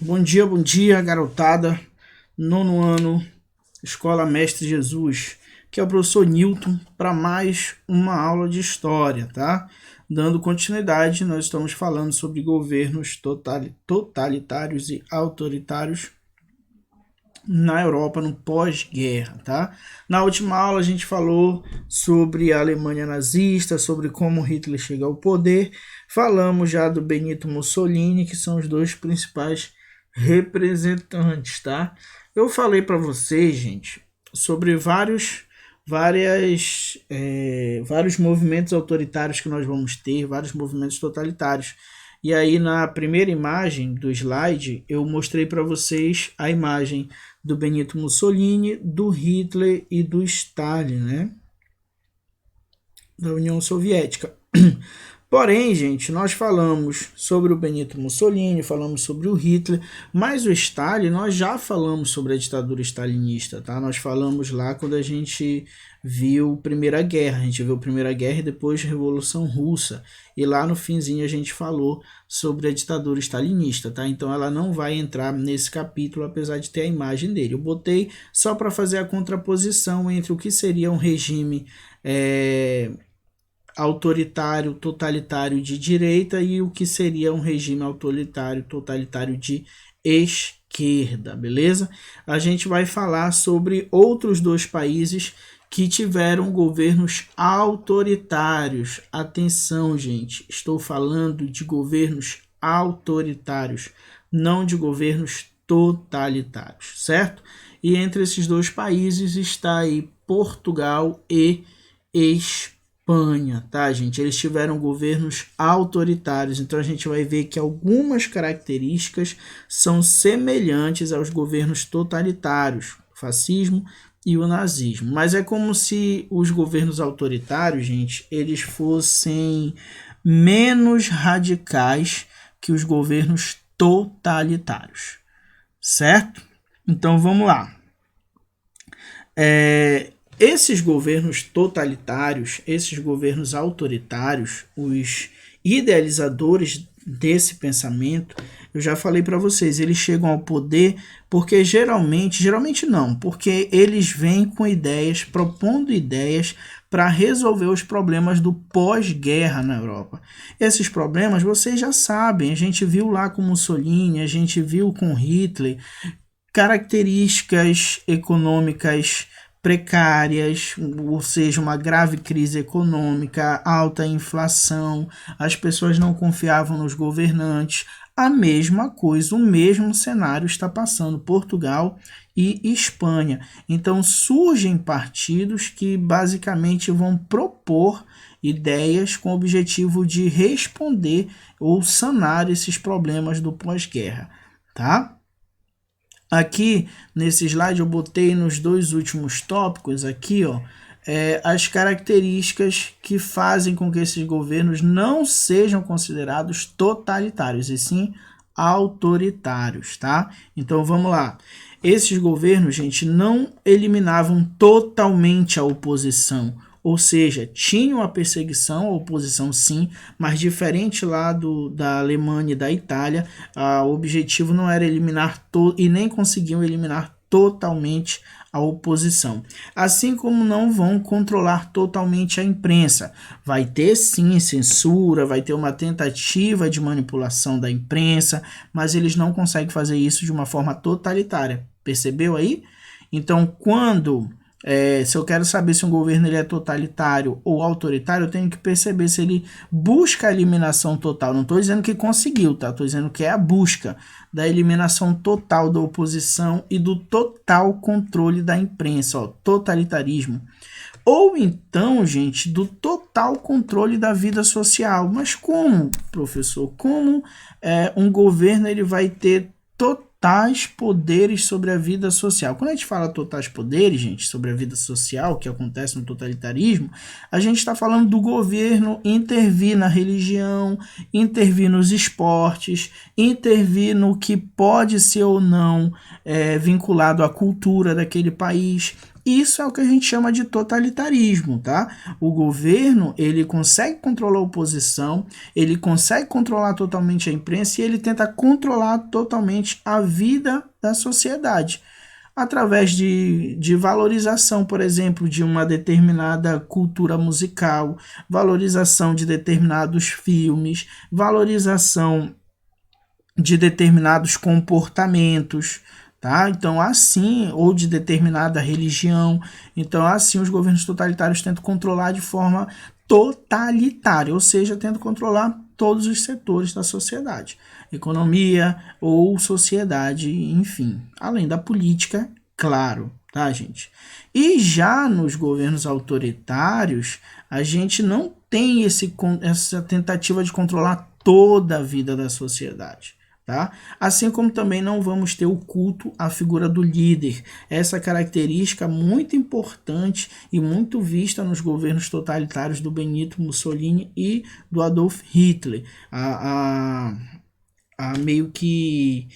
Bom dia, garotada. Nono ano, Escola Mestre Jesus, que é o professor Newton, para mais uma aula de história, tá? Dando continuidade, nós estamos falando sobre governos totalitários e autoritários na Europa no pós-guerra, tá? Na última aula a gente falou sobre a Alemanha nazista, sobre como Hitler chega ao poder. Falamos já do Benito Mussolini, que são os dois principais representantes, tá? Eu falei para vocês, gente, sobre vários movimentos autoritários que nós vamos ter, vários movimentos totalitários. E aí na primeira imagem do slide eu mostrei para vocês a imagem do Benito Mussolini, do Hitler e do Stalin, né? Da União Soviética. Porém, gente, nós falamos sobre o Benito Mussolini, falamos sobre o Hitler, mas o Stalin nós já falamos sobre a ditadura stalinista, tá? Nós falamos lá quando a gente viu Primeira Guerra, a gente viu Primeira Guerra e depois Revolução Russa, e lá no finzinho a gente falou sobre a ditadura stalinista, tá? Então ela não vai entrar nesse capítulo, apesar de ter a imagem dele. Eu botei só para fazer a contraposição entre o que seria um regime autoritário, totalitário de direita e o que seria um regime autoritário, totalitário de esquerda, beleza? A gente vai falar sobre outros dois países que tiveram governos autoritários. Atenção, gente, estou falando de governos autoritários, não de governos totalitários, certo? E entre esses dois países está aí Portugal e Espanha, tá, gente? Eles tiveram governos autoritários, então a gente vai ver que algumas características são semelhantes aos governos totalitários, o fascismo e o nazismo. Mas é como se os governos autoritários, gente, eles fossem menos radicais que os governos totalitários, certo? Então vamos lá. Esses governos totalitários, esses governos autoritários, os idealizadores desse pensamento, eu já falei para vocês, eles chegam ao poder porque geralmente não, porque eles vêm com ideias, propondo ideias para resolver os problemas do pós-guerra na Europa. Esses problemas vocês já sabem, a gente viu lá com Mussolini, a gente viu com Hitler, características econômicas precárias, ou seja, uma grave crise econômica, alta inflação, as pessoas não confiavam nos governantes. A mesma coisa, o mesmo cenário está passando Portugal e Espanha. Então surgem partidos que basicamente vão propor ideias com o objetivo de responder ou sanar esses problemas do pós-guerra, tá? Aqui nesse slide eu botei nos dois últimos tópicos aqui, ó, as características que fazem com que esses governos não sejam considerados totalitários, e sim autoritários, tá? Então vamos lá. Esses governos, gente, não eliminavam totalmente a oposição, ou seja, tinham a perseguição, a oposição sim, mas diferente lá da Alemanha e da Itália, o objetivo não era eliminar e nem conseguiam eliminar totalmente a oposição. Assim como não vão controlar totalmente a imprensa. Vai ter sim censura, vai ter uma tentativa de manipulação da imprensa, mas eles não conseguem fazer isso de uma forma totalitária. Percebeu aí? Então, se eu quero saber se um governo ele é totalitário ou autoritário, eu tenho que perceber se ele busca a eliminação total. Não estou dizendo que conseguiu, tá? Estou dizendo que é a busca da eliminação total da oposição e do total controle da imprensa, ó, totalitarismo. Ou então, gente, do total controle da vida social. Mas como, professor? Como um governo ele vai ter totais poderes sobre a vida social? Quando a gente fala totais poderes, gente, sobre a vida social, que acontece no totalitarismo, a gente está falando do governo intervir na religião, intervir nos esportes, intervir no que pode ser ou não vinculado à cultura daquele país, Isso é o que a gente chama de totalitarismo, tá? O governo, ele consegue controlar a oposição, ele consegue controlar totalmente a imprensa e ele tenta controlar totalmente a vida da sociedade através de valorização, por exemplo, de uma determinada cultura musical, valorização de determinados filmes, valorização de determinados comportamentos, tá? Então, assim, ou de determinada religião. Então, assim, os governos totalitários tentam controlar de forma totalitária, ou seja, tentam controlar todos os setores da sociedade, economia ou sociedade, enfim, além da política, claro, tá, gente? E já nos governos autoritários, a gente não tem essa tentativa de controlar toda a vida da sociedade. Tá? Assim como também não vamos ter o culto à figura do líder, essa característica muito importante e muito vista nos governos totalitários do Benito Mussolini e do Adolf Hitler, meio que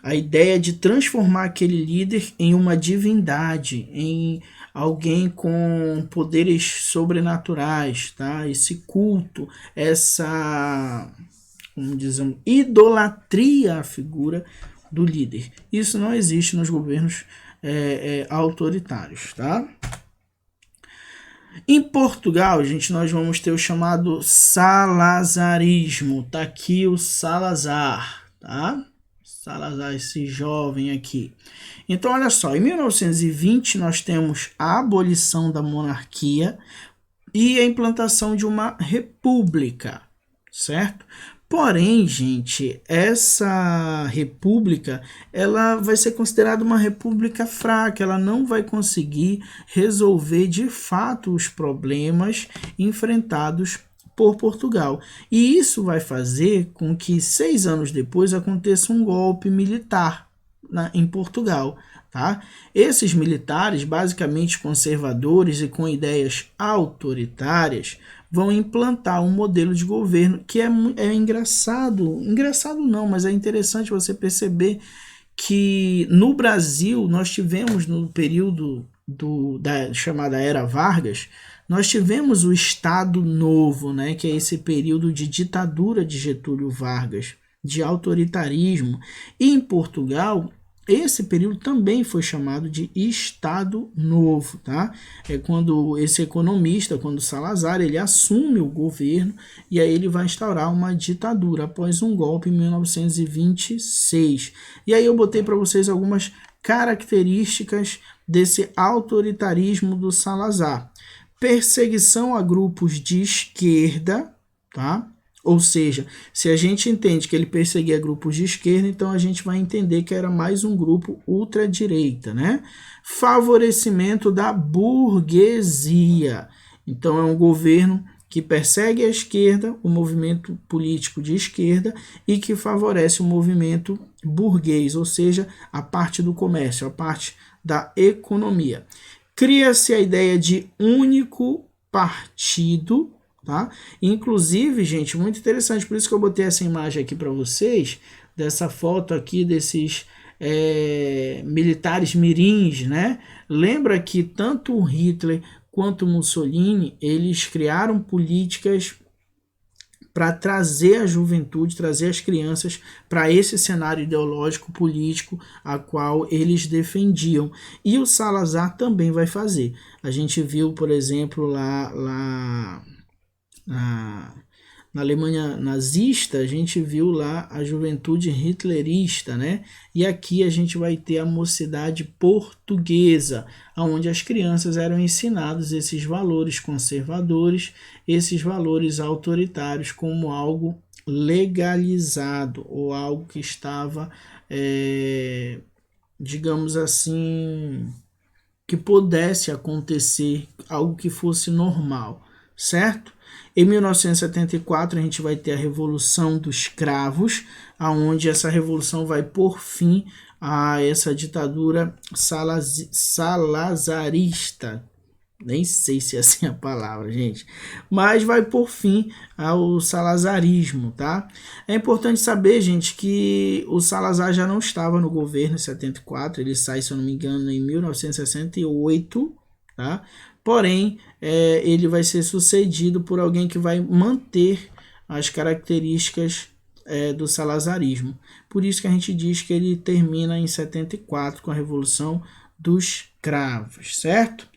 a ideia de transformar aquele líder em uma divindade, em alguém com poderes sobrenaturais, tá? Esse culto, essa, como dizemos, idolatria à figura do líder. Isso não existe nos governos autoritários, tá? Em Portugal, gente, nós vamos ter o chamado salazarismo. Tá aqui o Salazar, tá? Salazar, esse jovem aqui. Então, olha só, em 1920 nós temos a abolição da monarquia e a implantação de uma república, certo? Porém, gente, essa república, ela vai ser considerada uma república fraca, ela não vai conseguir resolver de fato os problemas enfrentados por Portugal. E isso vai fazer com que 6 anos depois aconteça um golpe militar em Portugal. Tá? Esses militares, basicamente conservadores e com ideias autoritárias, vão implantar um modelo de governo que é engraçado não, mas é interessante você perceber que no Brasil nós tivemos no período da chamada Era Vargas, nós tivemos o Estado Novo, né, que é esse período de ditadura de Getúlio Vargas, de autoritarismo, e em Portugal esse período também foi chamado de Estado Novo, tá? É quando esse economista, quando Salazar, ele assume o governo e aí ele vai instaurar uma ditadura após um golpe em 1926. E aí eu botei para vocês algumas características desse autoritarismo do Salazar. Perseguição a grupos de esquerda, tá? Ou seja, se a gente entende que ele perseguia grupos de esquerda, então a gente vai entender que era mais um grupo ultradireita, né? Favorecimento da burguesia. Então é um governo que persegue a esquerda, o movimento político de esquerda, e que favorece o movimento burguês, ou seja, a parte do comércio, a parte da economia. Cria-se a ideia de único partido, tá? Inclusive, gente, muito interessante, por isso que eu botei essa imagem aqui para vocês, dessa foto aqui desses militares mirins, né? Lembra que tanto o Hitler quanto o Mussolini, eles criaram políticas para trazer a juventude, trazer as crianças para esse cenário ideológico político a qual eles defendiam. E o Salazar também vai fazer. A gente viu, por exemplo, lá na Alemanha nazista, a gente viu lá a juventude hitlerista, né? E aqui a gente vai ter a mocidade portuguesa, onde as crianças eram ensinadas esses valores conservadores, esses valores autoritários como algo legalizado ou algo que estava, digamos assim, que pudesse acontecer, algo que fosse normal, certo? Em 1974 a gente vai ter a Revolução dos Cravos, aonde essa revolução vai pôr fim a essa ditadura salazarista. Nem sei se é assim a palavra, gente. Mas vai pôr fim ao salazarismo, tá? É importante saber, gente, que o Salazar já não estava no governo em 74. Ele sai, se eu não me engano, em 1968. tá? Porém, ele vai ser sucedido por alguém que vai manter as características do salazarismo. Por isso que a gente diz que ele termina em 74 com a Revolução dos Cravos, certo?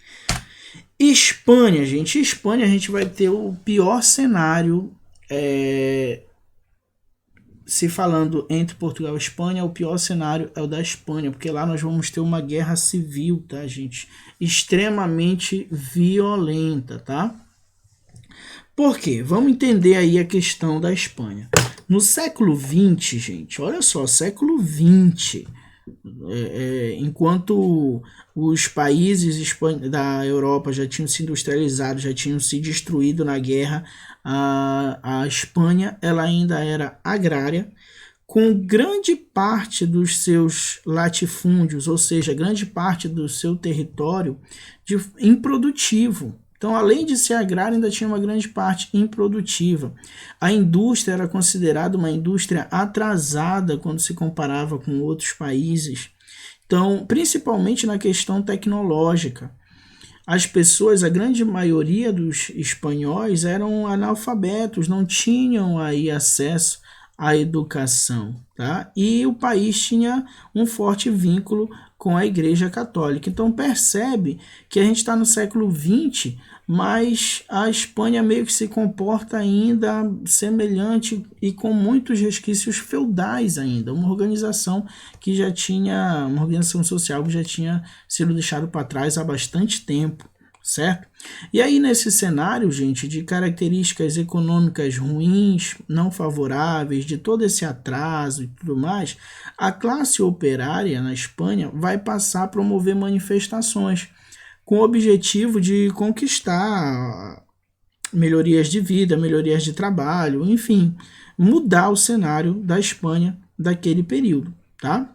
Espanha, gente. Espanha a gente vai ter o pior cenário, se falando entre Portugal e Espanha, o pior cenário é o da Espanha, porque lá nós vamos ter uma guerra civil, tá, gente? Extremamente violenta, tá? Por quê? Vamos entender aí a questão da Espanha. No século XX, gente, olha só, século XX, enquanto os países da Europa já tinham se industrializado, já tinham se destruído na guerra, a Espanha ela ainda era agrária, com grande parte dos seus latifúndios, ou seja, grande parte do seu território improdutivo. Então, além de ser agrário, ainda tinha uma grande parte improdutiva. A indústria era considerada uma indústria atrasada quando se comparava com outros países. Então, principalmente na questão tecnológica. As pessoas, a grande maioria dos espanhóis eram analfabetos, não tinham aí acesso à educação, tá? E o país tinha um forte vínculo com a Igreja Católica. Então percebe que a gente está no século XX, mas a Espanha meio que se comporta ainda semelhante e com muitos resquícios feudais ainda, uma organização que já tinha, uma organização social que já tinha sido deixada para trás há bastante tempo, certo? E aí nesse cenário, gente, de características econômicas ruins, não favoráveis, de todo esse atraso e tudo mais, a classe operária na Espanha vai passar a promover manifestações com o objetivo de conquistar melhorias de vida, melhorias de trabalho, enfim, mudar o cenário da Espanha daquele período, tá?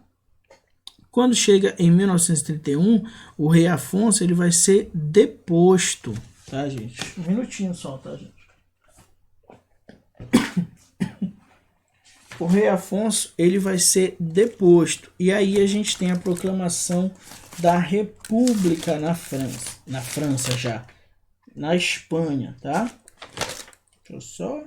Quando chega em 1931, o rei Afonso ele vai ser deposto, tá, gente? Um minutinho só, tá, gente? O rei Afonso ele vai ser deposto. E aí a gente tem a proclamação da República na França já, na Espanha, tá? Deixa eu só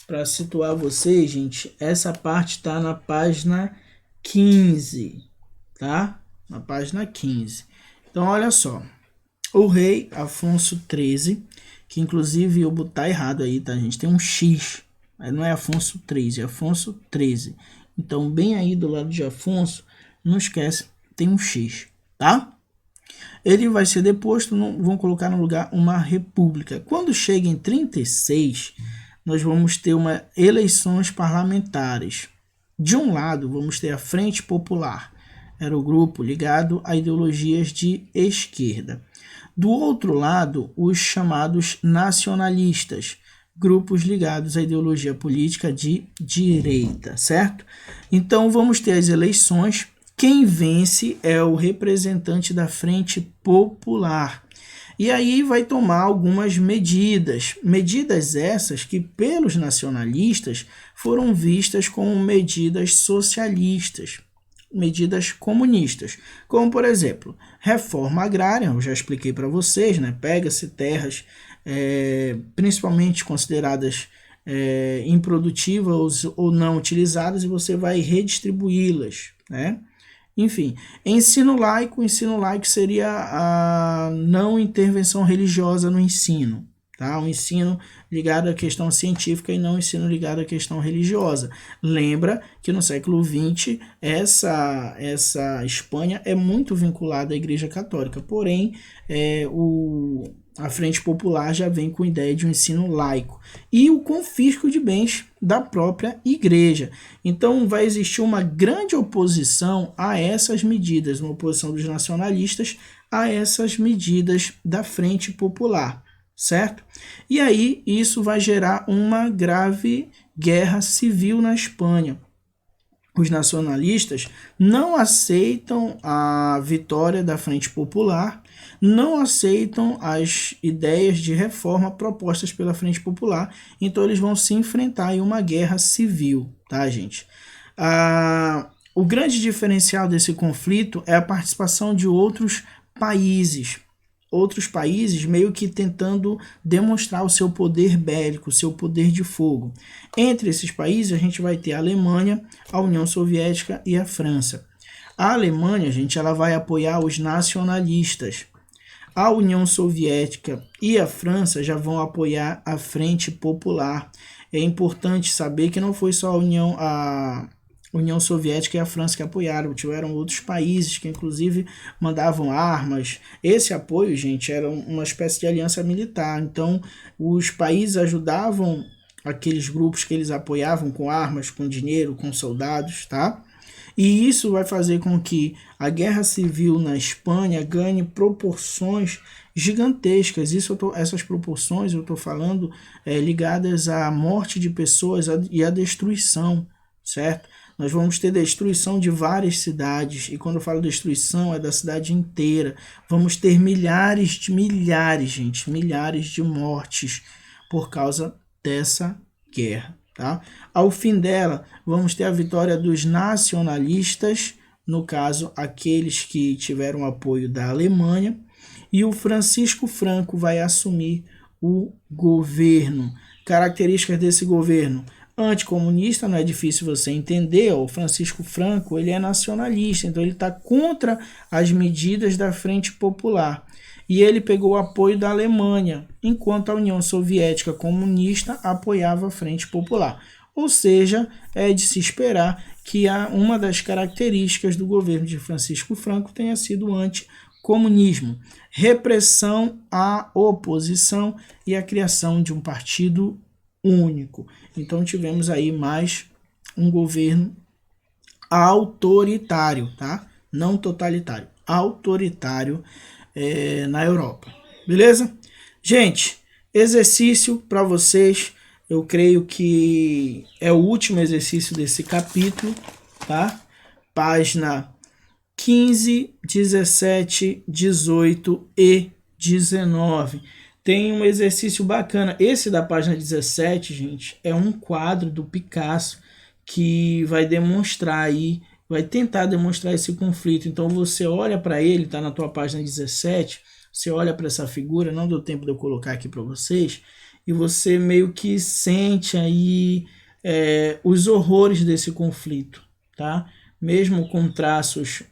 para situar vocês, gente, essa parte está na página 15, tá? Na página 15. Então, olha só. O rei Afonso XIII, que inclusive eu botar errado aí, tá, gente? Tem um X, não é Afonso XIII, é Afonso XIII. Então, bem aí do lado de Afonso, não esquece, tem um X, tá? Ele vai ser deposto, vão colocar no lugar uma república. Quando chega em 36, nós vamos ter eleições parlamentares. De um lado, vamos ter a Frente Popular, era o grupo ligado a ideologias de esquerda. Do outro lado, os chamados nacionalistas, grupos ligados à ideologia política de direita, certo? Então, vamos ter as eleições. Quem vence é o representante da Frente Popular. E aí vai tomar algumas medidas essas que pelos nacionalistas foram vistas como medidas socialistas, medidas comunistas, como por exemplo, reforma agrária, eu já expliquei para vocês, né? Pega-se terras principalmente consideradas improdutivas ou não utilizadas e você vai redistribuí-las, né? Enfim, ensino laico seria a não intervenção religiosa no ensino, tá? Um ensino ligado à questão científica e não um ensino ligado à questão religiosa. Lembra que no século XX essa Espanha é muito vinculada à Igreja Católica, porém a Frente Popular já vem com a ideia de um ensino laico e o confisco de bens da própria igreja. Então vai existir uma grande oposição a essas medidas, uma oposição dos nacionalistas a essas medidas da Frente Popular, certo? E aí isso vai gerar uma grave guerra civil na Espanha. Os nacionalistas não aceitam a vitória da Frente Popular, não aceitam as ideias de reforma propostas pela Frente Popular, então eles vão se enfrentar em uma guerra civil, tá, gente? O grande diferencial desse conflito é a participação de outros países. Outros países meio que tentando demonstrar o seu poder bélico, o seu poder de fogo. Entre esses países a gente vai ter a Alemanha, a União Soviética e a França. A Alemanha, gente, ela vai apoiar os nacionalistas. A União Soviética e a França já vão apoiar a Frente Popular. É importante saber que não foi só a União Soviética e a França que apoiaram, tiveram outros países que inclusive mandavam armas. Esse apoio, gente, era uma espécie de aliança militar. Então, os países ajudavam aqueles grupos que eles apoiavam com armas, com dinheiro, com soldados, tá? E isso vai fazer com que a guerra civil na Espanha ganhe proporções gigantescas. Essas proporções eu estou falando ligadas à morte de pessoas e à destruição, certo? Nós vamos ter destruição de várias cidades, e quando eu falo destruição é da cidade inteira. Vamos ter milhares, gente, milhares de mortes por causa dessa guerra. Tá? Ao fim dela, vamos ter a vitória dos nacionalistas, no caso, aqueles que tiveram apoio da Alemanha, e o Francisco Franco vai assumir o governo. Características desse governo: anticomunista, não é difícil você entender. O Francisco Franco, ele é nacionalista, então ele está contra as medidas da Frente Popular. E ele pegou o apoio da Alemanha, enquanto a União Soviética comunista apoiava a Frente Popular. Ou seja, é de se esperar que uma das características do governo de Francisco Franco tenha sido o anticomunismo, repressão à oposição e a criação de um partido único. Então tivemos aí mais um governo autoritário, tá? Não totalitário, autoritário na Europa, beleza? Gente, exercício para vocês, eu creio que é o último exercício desse capítulo, tá? Página 15, 17, 18 e 19. Tem um exercício bacana. Esse da página 17, gente, é um quadro do Picasso que vai demonstrar aí, vai tentar demonstrar esse conflito. Então você olha para ele, tá na tua página 17, você olha para essa figura, não deu tempo de eu colocar aqui para vocês, e você meio que sente aí os horrores desse conflito, tá? Mesmo com traços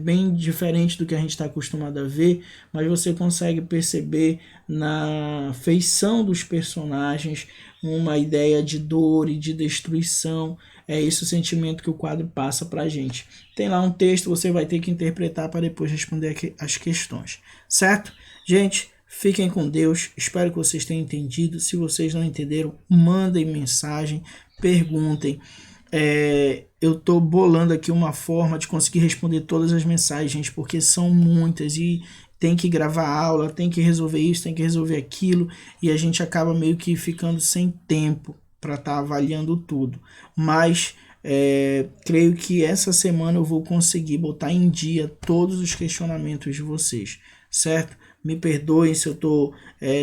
bem diferente do que a gente está acostumado a ver, mas você consegue perceber na feição dos personagens uma ideia de dor e de destruição. É esse o sentimento que o quadro passa para a gente. Tem lá um texto, você vai ter que interpretar para depois responder as questões, certo? Gente, fiquem com Deus, espero que vocês tenham entendido. Se vocês não entenderam, mandem mensagem, perguntem. Eu estou bolando aqui uma forma de conseguir responder todas as mensagens, gente, porque são muitas e tem que gravar aula, tem que resolver isso, tem que resolver aquilo, e a gente acaba meio que ficando sem tempo para estar avaliando tudo. Mas creio que essa semana eu vou conseguir botar em dia todos os questionamentos de vocês, certo? Me perdoem se eu estou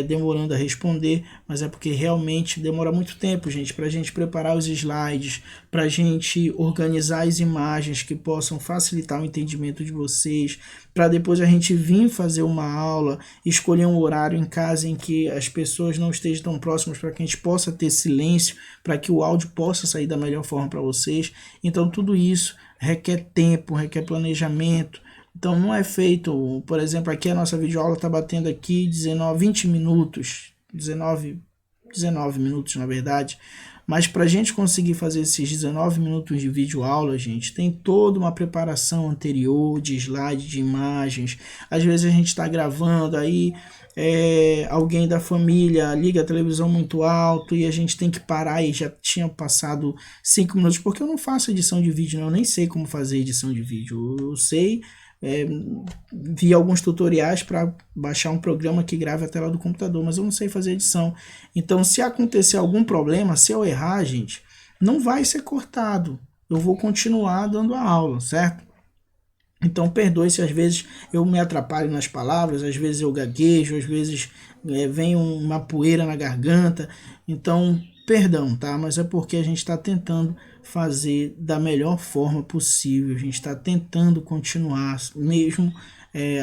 demorando a responder, mas é porque realmente demora muito tempo, gente, para a gente preparar os slides, para a gente organizar as imagens que possam facilitar o entendimento de vocês, para depois a gente vir fazer uma aula, escolher um horário em casa em que as pessoas não estejam tão próximas, para que a gente possa ter silêncio, para que o áudio possa sair da melhor forma para vocês. Então tudo isso requer tempo, requer planejamento. Então não é feito, por exemplo, aqui a nossa videoaula está batendo aqui 20 minutos, 19 minutos na verdade, mas para a gente conseguir fazer esses 19 minutos de videoaula, gente, tem toda uma preparação anterior de slide, de imagens. Às vezes a gente está gravando, aí alguém da família liga a televisão muito alto e a gente tem que parar, e já tinha passado 5 minutos, porque eu não faço edição de vídeo, né? Eu nem sei como fazer edição de vídeo, eu sei... vi alguns tutoriais para baixar um programa que grave a tela do computador, mas eu não sei fazer edição. Então, se acontecer algum problema, se eu errar, gente, não vai ser cortado. Eu vou continuar dando a aula, certo? Então, perdoe se às vezes eu me atrapalho nas palavras, às vezes eu gaguejo, às vezes vem uma poeira na garganta. Então, perdão, tá? Mas é porque a gente está tentando fazer da melhor forma possível. A gente está tentando continuar, mesmo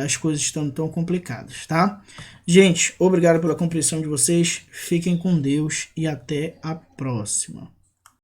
as coisas estão tão complicadas, tá? Gente, obrigado pela compreensão de vocês, fiquem com Deus e até a próxima.